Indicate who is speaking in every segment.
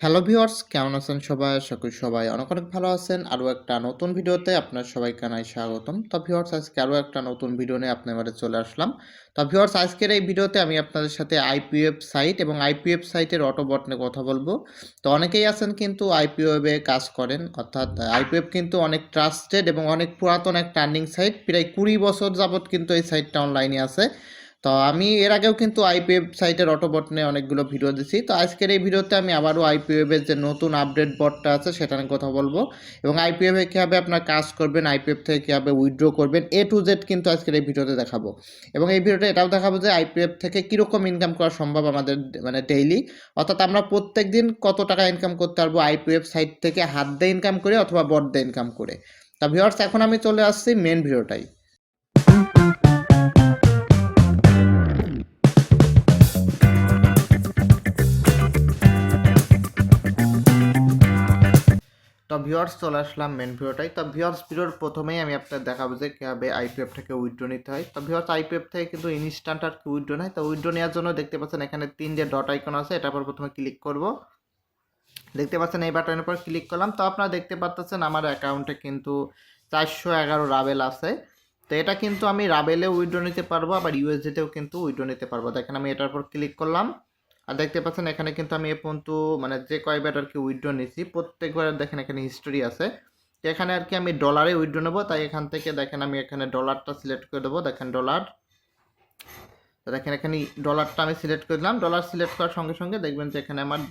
Speaker 1: Hello viewers, কেমন আছেন সবাই? আশা করি সবাই অনেক, অনেক ভালো আছেন। আরও একটা নতুন ভিডিওতে আপনার সবাইকে জানাই স্বাগতম। তো ভিউয়ার্স, আজকে আরও একটা নতুন ভিডিও নিয়ে আপনার মাঝে চলে আসলাম। তো ভিউয়ার্স, আজকের এই ভিডিওতে আমি আপনাদের সাথে আইপিওএফ সাইট এবং আইপিওএফ সাইটের অটোবট নিয়ে কথা বলবো। তো অনেকেই আছেন কিন্তু আইপিওএফে কাজ করেন, অর্থাৎ আইপিওএফ কিন্তু অনেক ট্রাস্টেড এবং অনেক পুরাতন একটা আর্নিং সাইট। প্রায় 20 বছর যাবৎ কিন্তু এই সাইটটা অনলাইনে আছে। তো আমি এর আগেও কিন্তু আইপিওএফ সাইটের অটোবট নিয়ে অনেকগুলো ভিডিও দিছি। তো আজকের এই ভিডিওতে আমি আবারও আইপিওএফ এর যে নতুন আপডেট বটটা আছে সেটা নিয়ে কথা বলবো এবং আইপিওএফ এ কীভাবে আপনার কাজ করবেন, আইপিওএফ থেকে কীভাবে উইথড্র করবেন, এ টু জেড কিন্তু আজকের এই ভিডিওতে দেখাবো। এবং এই ভিডিওতে এটাও দেখাবো যে আইপিওএফ থেকে কীরকম ইনকাম করা সম্ভব আমাদের মানে ডেইলি, অর্থাৎ আমরা প্রত্যেক দিন কত টাকা ইনকাম করতে পারবো আইপিওএফ সাইট থেকে হাত দিয়ে ইনকাম করে অথবা বট দিয়ে ইনকাম করে। তা ভিউয়ার্স, এখন আমি চলে আসছি মেন ভিডিওটাই। তো ভিউয়ার্স, চলে আসলাম মেন ভিডিওটাই। তো ভিউয়ার্স, ভিডিওর প্রথমেই আমি আপনাদের দেখাবো যে কীভাবে আইপিএফ থেকে উইথড্র নিতে হয়। তো ভিউয়ার্স, আইপিএফ থেকে কিন্তু ইনস্ট্যান্ট আর কি উইথড্র নেয়। তো উইথড্র নেওয়ার জন্য দেখতে পাচ্ছেন এখানে 3 যে ডট আইকন আছে, এটার উপর প্রথমে ক্লিক করব। দেখতে পাচ্ছেন এই বাটনের উপর ক্লিক করলাম। তো আপনারা দেখতে পাচ্ছেন আমার অ্যাকাউন্টে কিন্তু 411 রাবেল আছে। তো এটা কিন্তু আমি রাবেলে উইথড্র নিতে পারবো, আবার ইউএসডিতেও কিন্তু উইথড্র নিতে পারবো। দেখেন আমি এটার উপর ক্লিক করলাম, আর দেখতে পাচ্ছেন এখানে কিন্তু আমি এ পর্যন্ত মানে যে কয়বার আর কি উইথড্র নিছি প্রত্যেকবার দেখেন এখানে হিস্টোরি আছে। তো এখানে আর কি আমি ডলারে উইথড্র নেবো, তাই এখান থেকে দেখেন আমি এখানে ডলারটা সিলেক্ট করে দেবো। দেখেন ডলার, তো দেখেন এখানে ডলারটা আমি সিলেক্ট করে দিলাম। ডলার সিলেক্ট করার সঙ্গে সঙ্গে দেখবেন যে এখানে আমার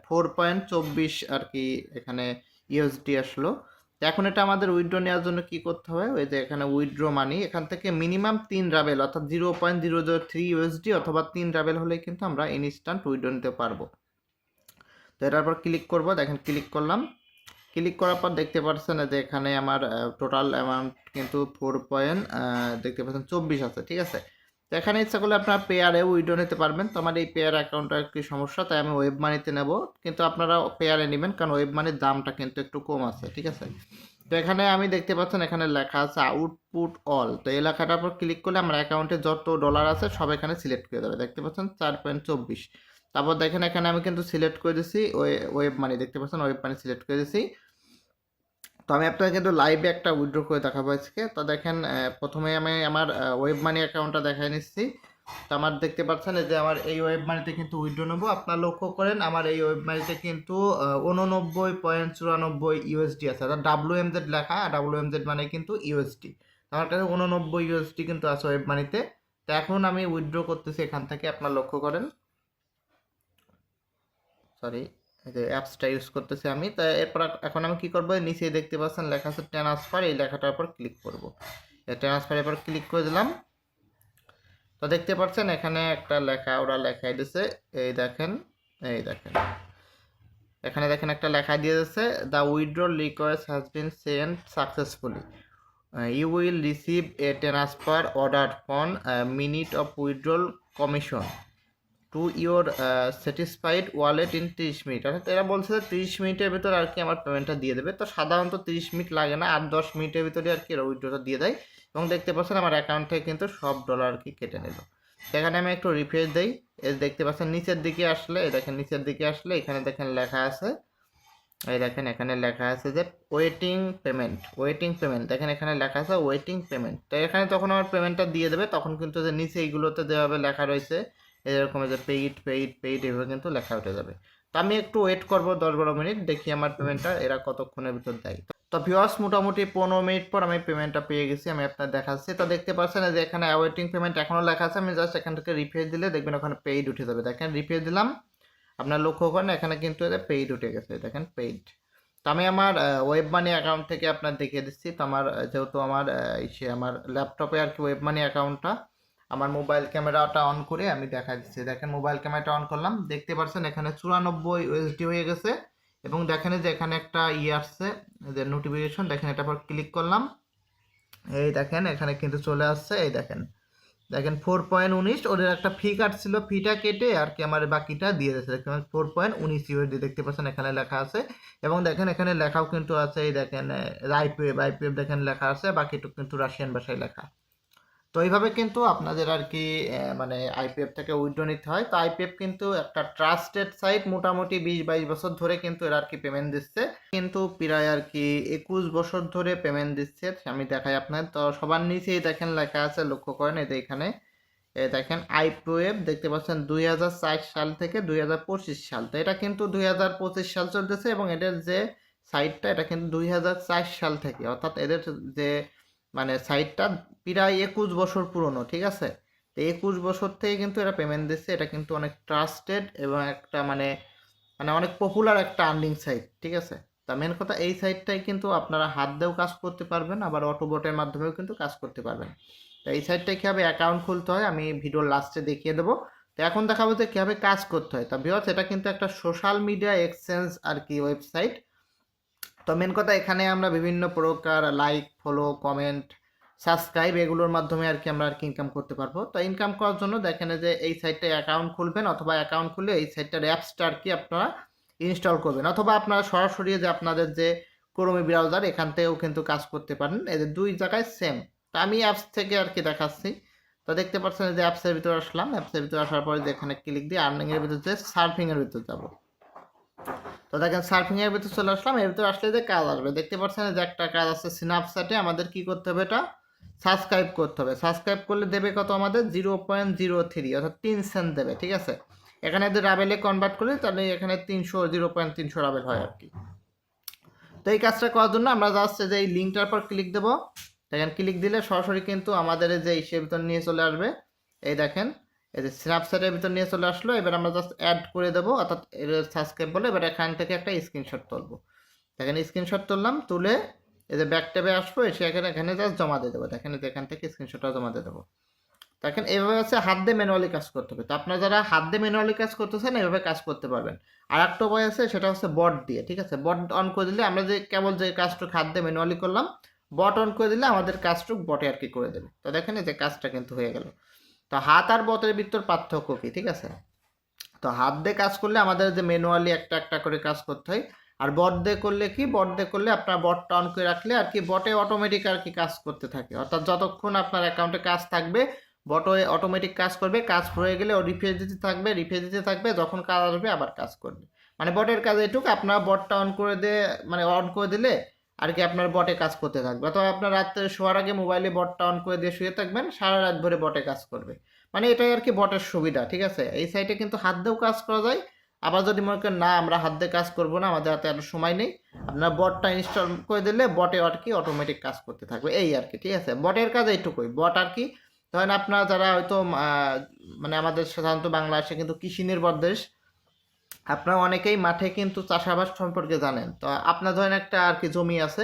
Speaker 1: 4.24 আর কি এখানে ইউএসডি আসলো। তো এখন এটা আমাদের উইথড্র নেওয়ার জন্য কি করতে হবে, ওই যে এখানে উইথড্র মানি, এখান থেকে মিনিমাম 3 রাবেল অর্থাৎ 0.003 ইউএসডি অথবা 3 রাবেল হলেই কিন্তু আমরা ইনস্ট্যান্ট উইথড্র নিতে পারবো। তো এটার পর ক্লিক করব। দেখেন ক্লিক করলাম, ক্লিক করার পর দেখতে পাচ্ছেন যে এখানে আমার টোটাল অ্যামাউন্ট কিন্তু 4. দেখতে পাচ্ছেন 24 আছে, ঠিক আছে। তো এখানে ইচ্ছা করলে আপনার পেয়ারে উইথড্র নিতে পারবেন। তো আমার এই পেয়ার অ্যাকাউন্টটা একটু সমস্যা, তাই আমি ওয়েব মানিতে নেব, কিন্তু আপনারা পেয়ারে নেবেন কারণ ওয়েব মানির দামটা কিন্তু একটু কম আছে, ঠিক আছে। তো এখানে আমি দেখতে পাচ্ছেন এখানে লেখা আছে আউটপুট অল। তো এই লেখাটার উপর ক্লিক করলে আমার অ্যাকাউন্টে যত ডলার আছে সব এখানে সিলেক্ট করে দেবে। দেখতে পাচ্ছেন 4.24। তারপর দেখেন এখানে আমি কিন্তু সিলেক্ট করে দিছি ওয়েব মানি, দেখতে পাচ্ছেন ওয়েব মানি সিলেক্ট করে দিছি। তো আমি আপনাকে কিন্তু লাইভে একটা উইথড্র করে দেখাবো আজকে। তো দেখেন প্রথমে আমি আমার ওয়েব মানি অ্যাকাউন্টটা দেখাই নিচ্ছি। তো আমার দেখতে পাচ্ছেন যে আমার এই ওয়েব মানিতে কিন্তু উইথড্র নেবো। আপনার লক্ষ্য করেন আমার এই ওয়েব মানিতে কিন্তু 89.94 ইউএসডি আছে, অর্থাৎ WMZ লেখা, WMZ মানে কিন্তু ইউএসডি। আমার কাছে 89 ইউএসডি কিন্তু আছে ওয়েব মানিতে। তো এখন আমি উইথড্র করতেছি এখান থেকে, আপনার লক্ষ্য করেন, সরি, এই যে অ্যাপসটা ইউজ করতেছি আমি। তো এরপর এখন আমি কি করবো, নিচে দেখতে পাচ্ছেন লেখা আছে ট্রান্সফার, এই লেখাটার উপর ক্লিক করব। এই ট্রান্সফারের উপর ক্লিক করে দিলাম। তো দেখতে পাচ্ছেন এখানে একটা লেখা ওরা লেখাই দিছে, এই দেখেন, এই দেখেন এখানে দেখেন একটা লেখা দিয়ে দিচ্ছে, the withdrawal request has been send successfully, you will receive a transfer order on minute of withdrawal commission to your satisfied wallet in 30 minute. অর্থাৎ এরা বলছে যে 30 মিনিটের ভিতর আর কি আমার পেমেন্টটা দিয়ে দেবে। তো সাধারণত 30 মিনিট লাগে না, 8-10 মিনিটের ভিতরে আর কি এরা উইথড্রটা দিয়ে দেয়। এবং দেখতে পাচ্ছেন আমার অ্যাকাউন্ট থেকে কিন্তু সব ডলার আর কি কেটে নিল। সেখানে আমি একটু রিফ্রেশ দিই, দেখতে পাচ্ছেন নিচের দিকে আসলে, এই দেখেন নিচের দিকে আসলে এখানে দেখেন লেখা আছে, এই দেখেন এখানে লেখা আছে যে ওয়েটিং পেমেন্ট, ওয়েটিং পেমেন্ট, দেখেন এখানে লেখা আছে ওয়েটিং পেমেন্ট। তো এখানে তখন আমার পেমেন্টটা দিয়ে দেবে, তখন কিন্তু যে নিচে এইগুলোতে যেভাবে লেখা রয়েছে এরকম যে পেইড পেইড পেইড এভাবে কিন্তু লেখা উঠে যাবে। তো আমি একটু ওয়েট করবো 10-12 মিনিট, দেখি আমার পেমেন্টটা এরা কতক্ষণের ভিতর দেয়। তো ভিউয়ার্স, মোটামুটি 15 মিনিট পর আমি পেমেন্টটা পেয়ে গেছি, আমি আপনার দেখাচ্ছি। তো দেখতে পাচ্ছেন যে এখানে ওয়েটিং পেমেন্ট এখনও লেখা আছে, আমি জাস্ট এখান থেকে রিফ্রেশ দিলে দেখবেন ওখানে পেইড উঠে যাবে। দেখেন রিফ্রেশ দিলাম, আপনার লক্ষ্য করেন এখানে কিন্তু পেইড উঠে গেছে, দেখেন পেইড। তো আমি আমার ওয়েব মানি অ্যাকাউন্ট থেকে আপনার দেখিয়ে দিচ্ছি। তো আমার যেহেতু আমার আমার ল্যাপটপে আর কি ওয়েব মানি অ্যাকাউন্টটা, আমার মোবাইল ক্যামেরাটা অন করে আমি দেখা দিচ্ছি। দেখেন মোবাইল ক্যামেরাটা অন করলাম, দেখতে পাচ্ছেন এখানে 94 ইউএসডি হয়ে গেছে। এবং দেখেন যে এখানে একটা আসছে যে নোটিফিকেশন, দেখেন এটা পর ক্লিক করলাম, এই দেখেন এখানে কিন্তু চলে আসছে, এই দেখেন দেখেন 4.19 ওদের একটা ফি কাটছিল, ফিটা কেটে আর কি আমার বাকিটা দিয়ে দিয়েছে। দেখেন 4.19 ইউএসডি দেখতে পাচ্ছেন এখানে লেখা আছে। এবং দেখেন এখানে লেখাও কিন্তু আছে, এই দেখেন আইপিএফ, আইপিএফ দেখেন লেখা আছে, বাকিটুকু কিন্তু রাশিয়ান ভাষায় লেখা। তো এইভাবে কিন্তু আপনাদের আর কি মানে আইপিএফ থেকে উইথড্র নিতে হয়। তো আইপিএফ কিন্তু একটা ট্রাস্টেড সাইট, মোটামুটি 20-22 বছর ধরে কিন্তু এরা আর কি পেমেন্ট দিচ্ছে, কিন্তু প্রায় আর কি 21 বছর ধরে পেমেন্ট দিচ্ছে। আমি দেখাই আপনার, তো সবার নিচেই দেখেন লেখা আছে, লক্ষ্য করেন এই যে এখানে দেখেন আইপিএফ দেখতে পাচ্ছেন 2004 সাল থেকে 2025 সাল। তো এটা কিন্তু 2025 সাল চলতেছে, এবং এদের যে সাইটটা এটা কিন্তু 2004 সাল থেকে, অর্থাৎ এদের যে মানে সাইটটা প্রায় 21 বছর পুরনো, ঠিক আছে। তো 21 বছর থেকে কিন্তু এরা পেমেন্ট দিচ্ছে। এটা কিন্তু অনেক ট্রাস্টেড এবং একটা মানে মানে অনেক পপুলার একটা আর্নিং সাইট, ঠিক আছে। তা মেন কথা, এই সাইটটাই কিন্তু আপনারা হাত দিয়েও কাজ করতে পারবেন, আবার অটোবোটের মাধ্যমেও কিন্তু কাজ করতে পারবেন। তো এই সাইটটায় কীভাবে অ্যাকাউন্ট খুলতে হয় আমি ভিডিওর লাস্টে দেখিয়ে দেবো। তো এখন দেখাবো যে কীভাবে কাজ করতে হয়। তা ভিউয়ার্স, এটা কিন্তু একটা সোশ্যাল মিডিয়া এক্সচেঞ্জ আর কি ওয়েবসাইট। তো মেন কথা, এখানে আমরা বিভিন্ন প্রকার লাইক, ফলো, কমেন্ট, সাবস্ক্রাইব এগুলোর মাধ্যমে আর কি আমরা আর কি ইনকাম করতে পারবো। তো ইনকাম করার জন্য দেখেন যে এই সাইটটায় অ্যাকাউন্ট খুলবেন, অথবা অ্যাকাউন্ট খুলে এই সাইটটার অ্যাপসটা আর কি আপনারা ইনস্টল করবেন, অথবা আপনারা সরাসরি যে আপনাদের যে ক্রোম ব্রাউজার এখান থেকেও কিন্তু কাজ করতে পারেন। এদের দুই জায়গায় সেম। তো আমি অ্যাপস থেকে আর কি দেখাচ্ছি। তো দেখতে পাচ্ছেন যে অ্যাপসের ভিতরে আসলাম। অ্যাপসের ভিতরে আসার পরে যে এখানে ক্লিক দিয়ে আর্নিংয়ের ভিতরে যে সার্ফিংয়ের ভিতরে যাবো। তো দেখেন সার্ফিংয়ের ভিতরে চলে আসলাম। এর ভিতরে আসলে যে কাজ আসবে, দেখতে পাচ্ছেন যে একটা কাজ আছে স্ন্যাপচ্যাটে। আমাদের কি করতে হবে, এটা সাবস্ক্রাইব করতে হবে। সাবস্ক্রাইব করলে দেবে কত আমাদের 0.03, অর্থাৎ 3 সেন্ট দেবে, ঠিক আছে। এখানে যদি রাবেলে কনভার্ট করি তাহলে এখানে 0.300 রাবেল হয় আর কি। তো এই কাজটা করার জন্য আমরা জাস্ট যে এই লিঙ্কটার পর ক্লিক দেবো। দেখেন ক্লিক দিলে সরাসরি কিন্তু আমাদের যে ইসের ভিতর নিয়ে চলে আসবে। এই দেখেন এই যে স্ন্যাপচ্যাটের ভিতর নিয়ে চলে আসলো। এবার আমরা জাস্ট অ্যাড করে দেবো, অর্থাৎ এর সাবস্ক্রাইব বলে এবার এখান থেকে একটা স্ক্রিনশট তুলবো। দেখেন স্ক্রিনশট তুললাম, তুলে এই যে ব্যাক ট্যাবে আসবো, এসে এখানে জাস্ট জমা দিয়ে দেবো। দেখেন এখান থেকে স্ক্রিনশটটা জমা দিয়ে দেবো। দেখেন এইভাবে হচ্ছে হাত দিয়ে ম্যানুয়ালি কাজ করতে হবে। তো আপনারা যারা হাত দিয়ে ম্যানুয়ালি কাজ করতেছেন এইভাবে কাজ করতে পারবেন। আর একটা উপায় আছে, সেটা হচ্ছে বট দিয়ে, ঠিক আছে। বট অন করে দিলে আমরা যে কেবল যে কাজটুকু হাত দিয়ে ম্যানুয়ালি করলাম, বট অন করে দিলে আমাদের কাজটুকু বটে আর কি করে দেবে। তো দেখেন এই যে কাজটা কিন্তু হয়ে গেল। তো হাত আর বটের ভিতর পার্থক্য কি, ঠিক আছে। তো হাত দিয়ে কাজ করলে আমাদের যে ম্যানুয়ালি একটা একটা করে কাজ করতে হয়, আর বট দিয়ে করলে কি, বট দিয়ে করলে আপনার বটটা অন করে রাখলে আর কি বটে অটোমেটিক আর কি কাজ করতে থাকে, অর্থাৎ যতক্ষণ আপনার অ্যাকাউন্টে কাজ থাকবে বট অটোমেটিক কাজ করবে। কাজ হয়ে গেলে ও রিফ্রেশ দিতে থাকবে, যখন কাজ আসবে আবার কাজ করবে। মানে বটের কাজ এটুকু, আপনার বটটা অন করে দিয়ে মানে অন করে দিলে আর কি আপনার বটে কাজ করতে থাকবে, অথবা আপনার রাত্রে শোয়ার আগে মোবাইলে বটটা অন করে দিয়ে শুয়ে থাকবেন, সারা রাত ধরে বটে কাজ করবে। মানে এটাই আর কি বটের সুবিধা, ঠিক আছে। এই সাইটে কিন্তু হাত দিয়েও কাজ করা যায়। আবার যদি মনে করেন না আমরা হাত দিয়ে কাজ করবো না, আমাদের হাতে এত সময় নেই, আপনার বটটা ইনস্টল করে দিলে বটে আর কি অটোমেটিক কাজ করতে থাকবে, এই আর কি, ঠিক আছে। বটের কাজ এইটুকুই। বট আর কি ধরেন আপনারা যারা হয়তো মানে আমাদের সাধারণত বাংলাদেশে কিন্তু কৃষি নির্ভর দেশ, আপনারা অনেকেই মাঠে কিন্তু চাষাবাদ সম্পর্কে জানেন। তো আপনার ধরেন একটা আর কি জমি আছে,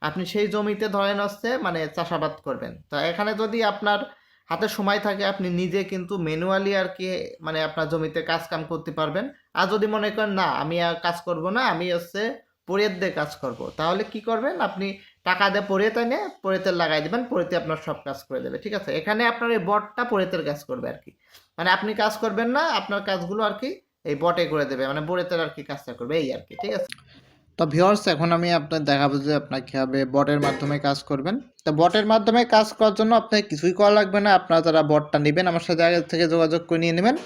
Speaker 1: আপনি সেই জমিতে ধরেন হচ্ছে মানে চাষাবাদ করবেন। তো এখানে যদি আপনার হাতে সময় থাকে, আপনি নিজে কিন্তু ম্যানুয়ালি আর কি মানে আপনার জমিতে কাজ কাম করতে পারবেন। আর যদি মনে করেন না আমি আর কাজ করব না, আমি হচ্ছে পরের দিয়ে কাজ করব, তাহলে কি করবেন, আপনি টাকা দিয়ে পরেতে এনে পরেতে লাগাই দেবেন, পরেতে আপনার সব কাজ করে দেবে, ঠিক আছে। এখানে আপনার এই বটটা পরেতের কাজ করবে আর কি। মানে আপনি কাজ করবেন না, আপনার কাজগুলো আর কি এই বটে করে দেবে, মানে পরেতের আর কি কাজটা করবে, এই আর কি, ঠিক আছে। তো ভিউয়ার্স, এখন আমি আপনার দেখাবো যে আপনার কীভাবে বটের মাধ্যমে কাজ করবেন। তো বটের মাধ্যমে কাজ করার জন্য আপনাকে কিছুই করা লাগবে না। আপনারা যারা বটটা নেবেন আমার সাথে আগে থেকে যোগাযোগ করে নিয়ে নেবেন।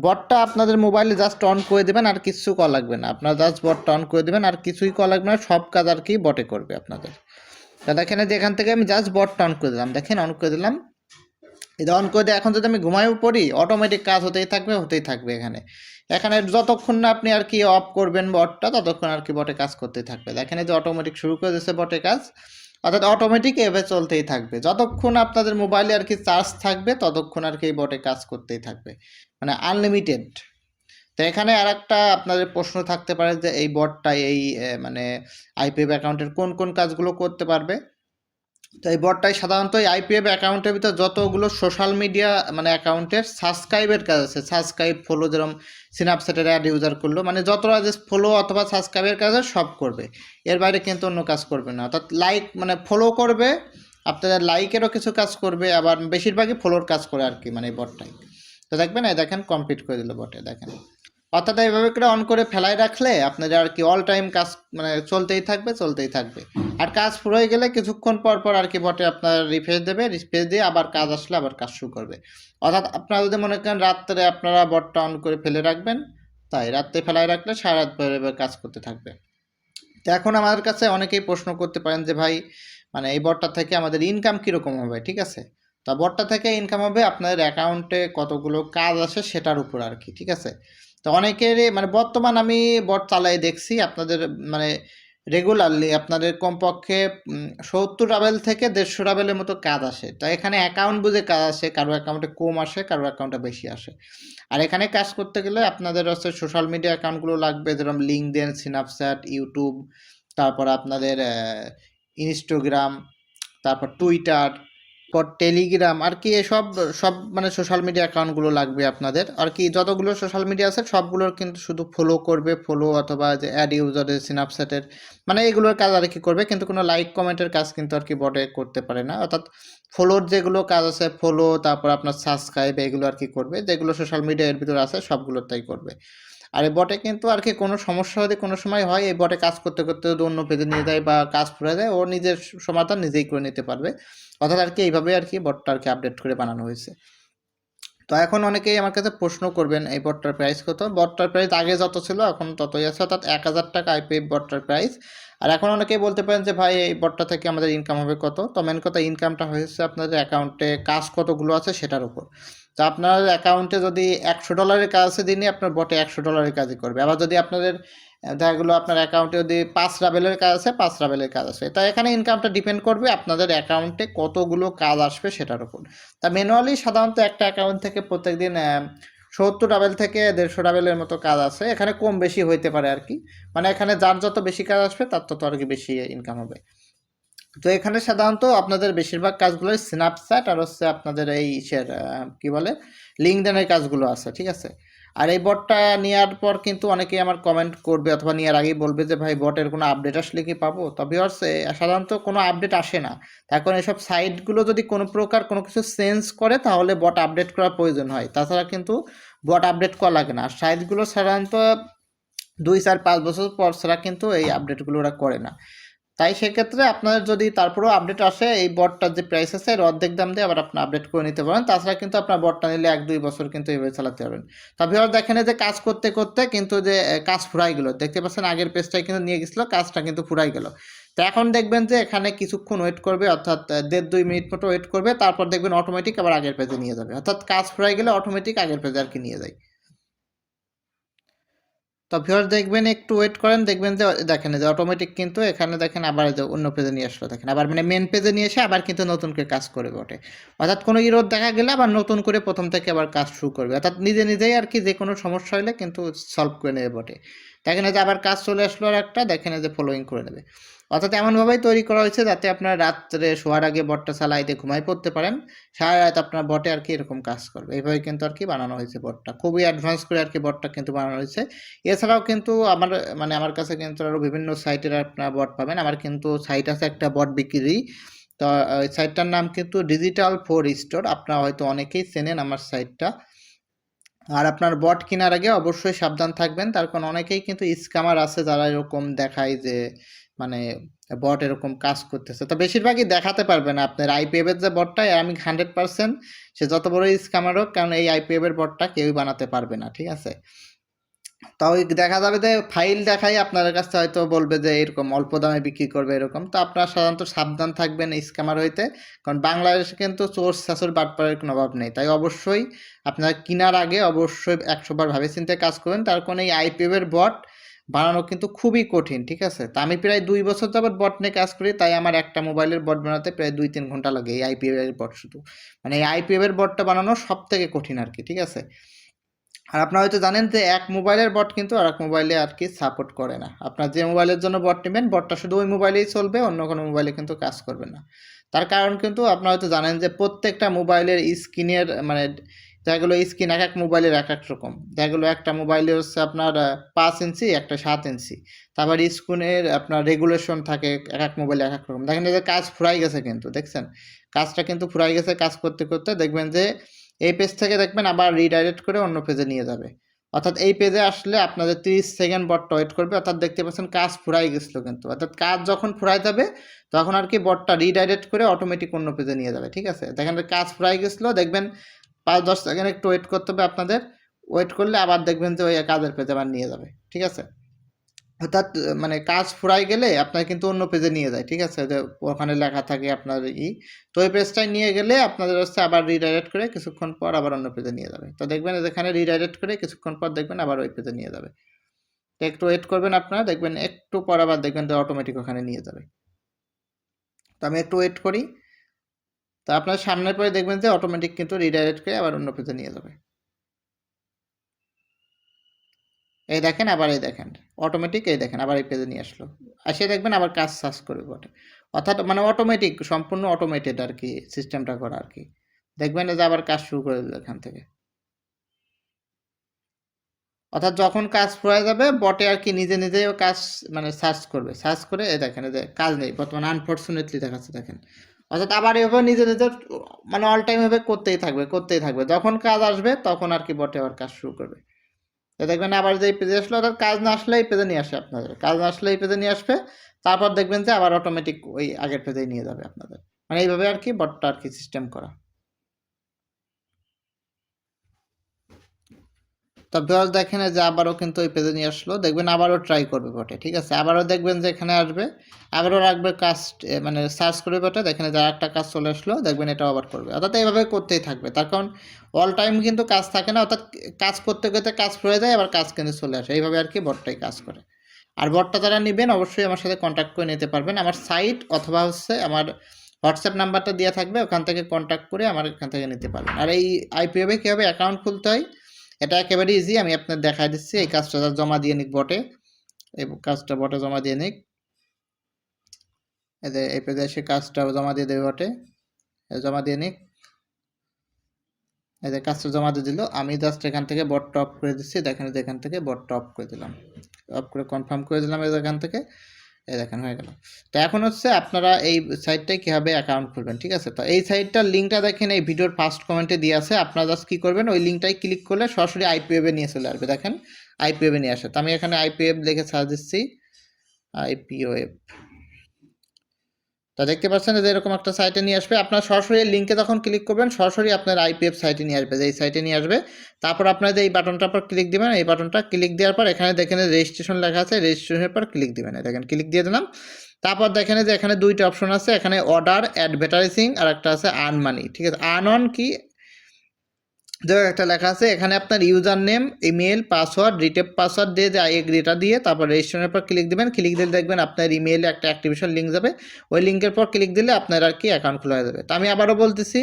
Speaker 1: বটটা আপনাদের মোবাইলে জাস্ট অন করে দেবেন, আর কিছু করা লাগবে না। আপনারা জাস্ট বটটা অন করে দেবেন, আর কিছুই করা লাগবে না, সব কাজ আর কি বটে করবে আপনাদের। তা দেখেন যে এখান থেকে আমি জাস্ট বটটা অন করে দিলাম, দেখেন অন করে দিলাম। এটা অন করে দিয়ে এখন যদি আমি ঘুমাইও পড়ি, অটোমেটিক কাজ হতেই থাকবে এখানে। এখানে যতক্ষণ না আপনি আর কি অফ করবেন বটটা, ততক্ষণ আর কি বটে কাজ করতেই থাকবে। দেখেন যে অটোমেটিক শুরু করে দিয়েছে বটে কাজ, অর্থাৎ অটোমেটিক এভাবে চলতেই থাকবে। যতক্ষণ আপনাদের মোবাইলে আর কি চার্জ থাকবে ততক্ষণ আর কি এই বটে কাজ করতেই থাকবে, মানে আনলিমিটেড। তো এখানে আর একটা আপনাদের প্রশ্ন থাকতে পারে যে এই বটটা এই মানে আইপিএফ অ্যাকাউন্টের কোন কোন কাজগুলো করতে পারবে। তো এই বটটাই সাধারণত এই আইপিএফ অ্যাকাউন্টের ভিতর যতগুলো সোশ্যাল মিডিয়া মানে অ্যাকাউন্টের সাবস্ক্রাইবের কাজ আছে, সাবস্ক্রাইব, ফলো, যেরকম স্ন্যাপচ্যাটের অ্যাড ইউজার করলো, মানে যতটা যে ফলো অথবা সাবস্ক্রাইবের কাজ সব করবে, এর বাইরে কিন্তু অন্য কাজ করবে না। অর্থাৎ লাইক মানে ফলো করবে, আপনাদের লাইকেরও কিছু কাজ করবে, আবার বেশিরভাগই ফলোর কাজ করে আর কি, মানে এই বটটাই। তো দেখবেন এই দেখেন কমপ্লিট করে দিল বটে, দেখেন। অর্থাৎ এইভাবে করে অন করে ফেলায় রাখলে আপনাদের আর কি অল টাইম কাজ মানে চলতেই থাকবে। আর কাজ পুরো হয়ে গেলে কিছুক্ষণ পর পর আর কি বটে আপনার রিফ্রেশ দেবে, রিফ্রেশ দিয়ে আবার কাজ আসলে আবার কাজ শুরু করবে। অর্থাৎ আপনারা যদি মনে করেন রাত্রে আপনারা বটটা অন করে ফেলে রাখবেন, তাই রাত্রে ফেলায় রাখলে সারা রাত এভাবে কাজ করতে থাকবে। তো এখন আমাদের কাছে অনেকেই প্রশ্ন করতে পারেন যে ভাই মানে এই বটটা থেকে আমাদের ইনকাম কীরকম হবে, ঠিক আছে? তো বটটা থেকে ইনকাম হবে আপনাদের অ্যাকাউন্টে কতগুলো কাজ আসে সেটার উপর আর কি, ঠিক আছে? তো অনেকেরই মানে বর্তমান আমি বট চালাই দেখছি আপনাদের মানে রেগুলারলি আপনাদের কমপক্ষে 70 রাবেল থেকে 150 রাবেলের মতো কাজ আসে। তো এখানে অ্যাকাউন্ট বুঝে কাজ আসে, কারো অ্যাকাউন্টে কম আসে, কারো অ্যাকাউন্টে বেশি আসে। আর এখানে কাজ করতে গেলে আপনাদের হচ্ছে সোশ্যাল মিডিয়া অ্যাকাউন্টগুলো লাগবে, যেরকম লিঙ্কডইন, স্ন্যাপচ্যাট, ইউটিউব, তারপর আপনাদের ইনস্টাগ্রাম, তারপর টুইটার, পর টেলিগ্রাম আর কি এসব সব মানে সোশ্যাল মিডিয়া অ্যাকাউন্টগুলো লাগবে আপনাদের। আর কি যতগুলো সোশ্যাল মিডিয়া আছে সবগুলোর কিন্তু শুধু ফলো করবে, ফলো অথবা যে অ্যাড ইউজারের স্ন্যাপচ্যাটের মানে এগুলোর কাজ আর কি করবে, কিন্তু কোনো লাইক কমেন্টের কাজ কিন্তু আর কি বটে করতে পারে না। অর্থাৎ ফলোর যেগুলো কাজ আছে ফলো, তারপর আপনার সাবস্ক্রাইব এগুলো আর কি করবে, যেগুলো সোশ্যাল মিডিয়ার ভিতরে আছে সবগুলোর তাই করবে। আর এই বটে কিন্তু আর কি কোনো সমস্যা যদি কোনো সময় হয়, এই বটে কাজ করতে করতে যদি অন্য পেজে নিয়ে যায় বা কাজ ফুরে যায়, ও নিজের সমাধান নিজেই করে নিতে পারবে। অর্থাৎ আর কি এইভাবে আর কি বটটা আর কি আপডেট করে বানানো হয়েছে। তো এখন অনেকেই আমার কাছে প্রশ্ন করবেন এই বটটার প্রাইস কত। বটটার প্রাইস আগে যত ছিল এখন ততই আছে, অর্থাৎ 1000 টাকা আইপি বটটার প্রাইস। আর এখন অনেকেই বলতে পারেন যে ভাই এই বটটা থেকে আমাদের ইনকাম হবে কত। তো মেন কথা ইনকামটা হয়েছে আপনাদের অ্যাকাউন্টে কাজ কতগুলো আছে সেটার উপর। তো আপনার অ্যাকাউন্টে যদি $100 কাজ আছে দিনে আপনার বটে $100 কাজই করবে। আবার যদি আপনাদের দেখা গেলো আপনার অ্যাকাউন্টে যদি 5 রাবেলের কাজ আছে 5 রাবেলের কাজ আছে। তাই এখানে ইনকামটা ডিপেন্ড করবে আপনাদের অ্যাকাউন্টে কতগুলো কাজ আসবে সেটার উপর। তা ম্যানুয়ালি সাধারণত একটা অ্যাকাউন্ট থেকে প্রত্যেকদিন 70 রাবেল থেকে 150 রাবেলের মতো কাজ আছে। এখানে কম বেশি হইতে পারে আর কি, মানে এখানে যার যত বেশি কাজ আসবে তার তত আর কি বেশি ইনকাম হবে। তো এখানে সাধারণত আপনাদের বেশিরভাগ কাজগুলো স্ন্যাপচ্যাট আর হচ্ছে আপনাদের এই ইসের কি বলে লিঙ্কডইনের কাজগুলো আছে, ঠিক আছে? আর এই বটটা নেওয়ার পর কিন্তু অনেকেই আমার কমেন্ট করবে অথবা নেওয়ার আগেই বলবে যে ভাই বটের কোনো আপডেট আসলে কি পাবো। তবে হচ্ছে সাধারণত কোনো আপডেট আসে না। এখন এসব সাইটগুলো যদি কোনো প্রকার কোনো কিছু চেঞ্জ করে তাহলে বট আপডেট করার প্রয়োজন হয়, তাছাড়া কিন্তু বট আপডেট করা লাগে না। আর সাইটগুলো সাধারণত 2, 4, 5 বছর পর ছাড়া কিন্তু এই আপডেটগুলো ওরা করে না। তাই সেক্ষেত্রে আপনার যদি তারপরেও আপডেট আসে এই বটটার যে প্রাইস আছে এর অর্ধেক দাম দিয়ে আবার আপনি আপডেট করে নিতে পারেন। তাছাড়া কিন্তু আপনার বটটা নিলে 1-2 বছর কিন্তু এইভাবে চালাতে পারবেন। তবে আর দেখেন যে কাজ করতে করতে কিন্তু যে কাজ ফুরাই গেল, দেখতে পাচ্ছেন আগের পেজটাই কিন্তু নিয়ে গেছিলো, কাজটা কিন্তু ফুরাই গেল। তো এখন দেখবেন যে এখানে কিছুক্ষণ ওয়েট করবে, অর্থাৎ 1.5-2 মিনিট মতো ওয়েট করবে, তারপর দেখবেন অটোমেটিক আবার আগের পেজে নিয়ে যাবে। অর্থাৎ কাজ ফুরাই গেলে অটোমেটিক আগের পেজে আর কি নিয়ে যায়। তো ভিউয়ার্স দেখবেন একটু ওয়েট করেন, দেখবেন যে দেখেন যে অটোমেটিক কিন্তু এখানে দেখেন আবার যে অন্য পেজে নিয়ে আসলো, দেখেন আবার মানে মেন পেজে নিয়ে এসে আবার কিন্তু নতুন করে কাজ করে বটে। অর্থাৎ কোনো ইরোর দেখা গেলে আবার নতুন করে প্রথম থেকে আবার কাজ শুরু করবে, অর্থাৎ নিজে নিজেই আর কি যে কোনো সমস্যা হলে কিন্তু সলভ করে নেবে বটে। দেখেন যে আবার কাজ চলে আসলো আর একটা, দেখেন যে ফলোইং করে নেবে। অর্থাৎ এমনভাবেই তৈরি করা হয়েছে যাতে আপনার রাত্রে শোয়ার আগে বটটা চালাইতে ঘুমাই পড়তে পারেন, সারা রাত আপনার বটে আর কি এরকম কাজ করবে। এইভাবে কিন্তু আর কি বানানো হয়েছে বটটা, খুবই অ্যাডভান্স করে আর কি বটটা কিন্তু বানানো হয়েছে। এছাড়াও কিন্তু আমার মানে আমার কাছে কিন্তু আরও বিভিন্ন সাইটের আপনার বট পাবেন। আমার কিন্তু সাইট আছে একটা বট বিক্রি, তো ওই সাইটটার নাম কিন্তু ডিজিটাল ফোর স্টোর, আপনারা হয়তো অনেকেই চেনেন আমার সাইটটা। আর আপনার বট কেনার আগে অবশ্যই সাবধান থাকবেন, তার কারণ অনেকেই কিন্তু স্ক্যামার আছে যারা এরকম দেখায় যে মানে বট এরকম কাজ করতেছে। তো বেশিরভাগই দেখাতে পারবে না আপনার আইপিএফের যে বটটা, আমি 100% সে যত বড় স্ক্যামার হোক, কারণ এই আইপিএফের বটটা কেউই বানাতে পারবে না, ঠিক আছে? তাও দেখা যাবে যে ফাইল দেখাই আপনাদের কাছে হয়তো বলবে যে এরকম অল্প দামে বিক্রি করবে এরকম। তো আপনারা সাধারণত সাবধান থাকবেন স্ক্যামার হইতে, কারণ বাংলাদেশে কিন্তু চোর শাশুর বাটপাড়ের কোনো অভাব নেই। তাই অবশ্যই আপনারা কেনার আগে অবশ্যই 100 বার ভাবে চিন্তে কাজ করবেন, তার কারণ এই আইপিএফের বট বানানো কিন্তু খুবই কঠিন, ঠিক আছে? তা আমি প্রায় 2 বছর যাবত বট নিয়ে কাজ করি, তাই আমার একটা মোবাইলের বট বানাতে প্রায় 2-3 ঘন্টা লাগে এই আইপিএফের বট শুধু। মানে এই আইপিএফের বটটা বানানো সব থেকে কঠিন আর কি, ঠিক আছে? আর আপনারা হয়তো জানেন যে এক মোবাইলের বট কিন্তু আর এক মোবাইলে আর কি সাপোর্ট করে না। আপনার যে মোবাইলের জন্য বট নেবেন বটটা শুধু ওই মোবাইলেই চলবে, অন্য কোনো মোবাইলে কিন্তু কাজ করবে না। তার কারণ কিন্তু আপনারা হয়তো জানেন যে প্রত্যেকটা মোবাইলের স্ক্রিনের মানে দেখা গেলো স্ক্রিন এক এক মোবাইলের এক এক রকম। দেখা গেলো একটা মোবাইলে হচ্ছে আপনার 5 ইঞ্চি, একটা 7 ইঞ্চি। তারপর স্ক্রিনের আপনার রেগুলেশন থাকে এক এক মোবাইলে এক এক রকম। দেখেন যে কাজ ফুরাই গেছে কিন্তু দেখছেন, কাজটা কিন্তু ফুরাই গেছে কাজ করতে করতে, দেখবেন যে এই পেজ থেকে দেখবেন আবার রিডাইরেক্ট করে অন্য পেজে নিয়ে যাবে। অর্থাৎ এই পেজে আসলে আপনাদের 30 সেকেন্ড বটটা ওয়েট করবে, অর্থাৎ দেখতে পাচ্ছেন কাজ ফুরাই গেছিলো কিন্তু, অর্থাৎ কাজ যখন ফুরাই যাবে তখন আর কি বটটা রিডাইরেক্ট করে অটোমেটিক অন্য পেজে নিয়ে যাবে। ঠিক আছে, দেখেন কাজ ফুরাই গেছিলো, দেখবেন 5-10 সেকেন্ড একটু ওয়েট করতে হবে আপনাদের, ওয়েট করলে আবার দেখবেন যে ওই কাজের পেজে আবার নিয়ে যাবে। ঠিক আছে, অর্থাৎ মানে কাজ ফুরাই গেলে আপনার কিন্তু অন্য পেজে নিয়ে যায়। ঠিক আছে, যে ওখানে লেখা থাকে আপনার তো ওই পেজটায় নিয়ে গেলে আপনাদের হচ্ছে আবার রিডাইরেক্ট করে কিছুক্ষণ পর আবার অন্য পেজে নিয়ে যাবে। তো দেখবেন যেখানে রিডাইরেক্ট করে কিছুক্ষণ পর দেখবেন আবার ওই পেজে নিয়ে যাবে। তো একটু ওয়েট করবেন আপনারা, দেখবেন একটু পর আবার দেখবেন যে অটোমেটিক ওখানে নিয়ে যাবে। তো আমি একটু ওয়েট করি, তো আপনার সামনের পরে দেখবেন যে অটোমেটিক কিন্তু রিডাইরেক্ট করে আবার অন্য পেজে নিয়ে যাবে। এই দেখেন, আবার এই দেখেন অটোমেটিক, এই দেখেন আবার এই পেজে নিয়ে আসলো, আসে দেখবেন আবার কাজ সার্চ করবে বটে। অর্থাৎ মানে অটোমেটিক, সম্পূর্ণ অটোমেটেড আর কি সিস্টেমটা করা আর কি। দেখবেন যে আবার কাজ শুরু করে দিল এখান থেকে। অর্থাৎ যখন কাজ ফুরায় যাবে বটে আর কি নিজে নিজেই ও কাজ মানে সার্চ করবে, সার্চ করে এই দেখেন এই যে কাজ নেই বর্তমানে আনফরচুনেটলি দেখাচ্ছে দেখেন। অর্থাৎ আবার এভাবে নিজে নিজে মানে অল টাইম এভাবে করতেই থাকবে করতেই থাকবে, যখন কাজ আসবে তখন আর কি বটে আবার কাজ শুরু করবে। তো দেখবেন আবার যে পেজে আসলো, অর্থাৎ কাজ না আসলে এই পেজে নিয়ে আসে আপনাদের, কাজ না আসলে এই পেজে নিয়ে আসবে, তারপর দেখবেন যে আবার অটোমেটিক ওই আগের পেজেই নিয়ে যাবে আপনাদের। মানে এইভাবে আর কি বটটা আর কি সিস্টেম করা। তারপর দেখেন যে আবারও কিন্তু ওই পেজে নিয়ে আসলো, দেখবেন আবারও ট্রাই করবে বটে। ঠিক আছে, আবারও দেখবেন যে এখানে আসবে, আবারও রাখবে কাজ মানে সার্চ করবে বটে, দেখেন যে আর একটা কাজ চলে আসলো, দেখবেন এটাও আবার করবে। অর্থাৎ এইভাবে করতেই থাকবে, তার কারণ অল টাইম কিন্তু কাজ থাকে না, অর্থাৎ কাজ করতে করতে কাজ পড়ে যায় আবার কাজ কিন্তু চলে আসে, এইভাবে আর কি বটটাই কাজ করে। আর বটটা যারা নেবেন অবশ্যই আমার সাথে কন্ট্যাক্ট করে নিতে পারবেন, আমার সাইট অথবা হচ্ছে আমার হোয়াটসঅ্যাপ নাম্বারটা দেওয়া থাকবে, ওখান থেকে কন্ট্যাক্ট করে আমার এখান থেকে নিতে পারবেন। আর এই আইপিওবে কীভাবে অ্যাকাউন্ট খুলতে হয় এটা একেবারে ইজি, আমি আপনার দেখাই দিচ্ছি। এই কাজটা জমা দিয়ে নিক বটে, এই কাজটা বটে জমা দিয়ে নিক, এই যে এই পেজে এসে কাজটা জমা দিয়ে দেবে বটে, জমা দিয়ে নিক। এই যে কাজটা জমা দিয়ে দিল, আমি জাস্ট এখান থেকে বটটা অফ করে দিচ্ছি, দেখেন যে এখান থেকে বটটা অফ করে দিলাম, অফ করে কনফার্ম করে দিলাম এই এখান থেকে, এই দেখেন হয়ে গেল। তো এখন হচ্ছে আপনারা এই সাইটটায় কীভাবে অ্যাকাউন্ট খুলবেন। ঠিক আছে, তো এই সাইটটার লিঙ্কটা দেখেন এই ভিডিওর ফার্স্ট কমেন্টে দিয়ে আছে, আপনারা জাস্ট কী করবেন ওই লিঙ্কটাই ক্লিক করলে সরাসরি আইপিওয়ে নিয়ে চলে আসবে, দেখেন আইপিওয়ে নিয়ে আসে। তো আমি এখানে আইপিওয়ে লিখে সার্চ দিচ্ছি, আইপিওয়ে। তা দেখতে পাচ্ছেন যে এরকম একটা সাইটে নিয়ে আসবে, আপনার সরাসরি লিঙ্কে যখন ক্লিক করবেন সরাসরি আপনার আইপিএফ সাইটে নিয়ে আসবে, এই সাইটে নিয়ে আসবে। তারপর আপনাদের এই বাটনটার পর ক্লিক দিবেন, এই বাটনটা ক্লিক দেওয়ার পর এখানে দেখেন রেজিস্ট্রেশন লেখা আছে, রেজিস্ট্রেশনের পর ক্লিক দিবেন, দেখেন ক্লিক দিয়ে দিলাম। তারপর দেখেন যে এখানে দুইটা অপশন আছে, এখানে অর্ডার অ্যাডভার্টাইজিং আর একটা আছে আর্ন মানি। ঠিক আছে, আর্ন অন কি একটা লেখা আছে, এখানে আপনার user name, email, password, retype password দিয়ে যে এগ্রিটা দিয়ে তারপর রেজিস্ট্রেশনের পর ক্লিক দিবেন, ক্লিক দিলে দেখবেন আপনার ইমেইলে একটা অ্যাক্টিভেশন লিঙ্ক যাবে, ওই লিঙ্কের পর ক্লিক দিলে আপনার আর কি অ্যাকাউন্ট খোলা হয়ে যাবে। তো আমি আবারও বলতেছি,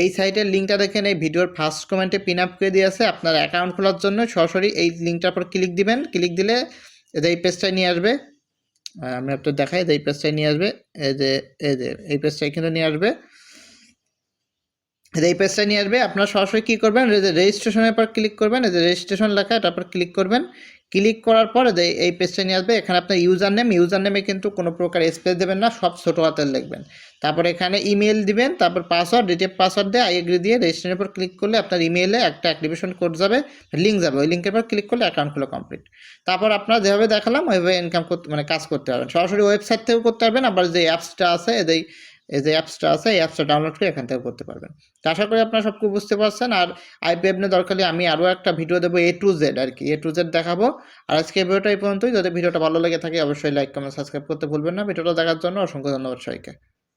Speaker 1: এই সাইটের লিঙ্কটা দেখেন এই ভিডিওর ফার্স্ট কমেন্টে পিন আপ করে দিয়েছে, আপনার অ্যাকাউন্ট খোলার জন্য সরাসরি এই লিঙ্কটার পর ক্লিক দিবেন, ক্লিক দিলে এই পেজটায় নিয়ে আসবে, আমি আপনার দেখাই এই পেজটায় নিয়ে আসবে, এই পেজটায় কিন্তু নিয়ে আসবে, এই পেজটা নিয়ে আসবে। আপনারা সরাসরি কী করবেন, রেজিস্ট্রেশনের পর ক্লিক করবেন, এই যে রেজিস্ট্রেশন লেখা তারপর ক্লিক করবেন, ক্লিক করার পর এই পেজটা নিয়ে আসবে। এখানে আপনার ইউজার নেমে কিন্তু কোনো প্রকার স্পেস দেবেন না, সব ছোটো হাতের লিখবেন। তারপর এখানে ইমেল দিবেন, তারপর পাসওয়ার্ড, রিটেপ পাসওয়ার্ড দিয়ে এগ্রি দিয়ে রেজিস্ট্রেশনের পর ক্লিক করলে আপনার ইমেলে একটা অ্যাক্টিভেশন কোড যাবে, লিঙ্ক যাবে, ওই লিঙ্কের পর ক্লিক করলে অ্যাকাউন্ট খোলা কমপ্লিট। তারপর আপনারা যেভাবে দেখালাম ওইভাবে ইনকাম করতে মানে কাজ করতে পারবেন, সরাসরি ওয়েবসাইট থেকেও করতে পারবেন, আবার যে অ্যাপসটা আছে এই যে অ্যাপসটা আছে এই অ্যাপসটা ডাউনলোড করে এখান থেকে করতে পারবেন। তো আশা করি আপনারা সব কিছু বুঝতে পারছেন। আর আইপিএফ নিয়ে দরকার হলে আমি আরও একটা ভিডিও দেবো A to Z আর কি, A to Z দেখাবো। আর আজকে এই ভিডিওটা এই পর্যন্তই, যদি ভিডিওটা ভালো লেগে থাকে অবশ্যই লাইক কমেন্ট সাবস্ক্রাইব করতে ভুলবেন না। ভিডিওটা দেখার জন্য অসংখ্য ধন্যবাদ সবাইকে।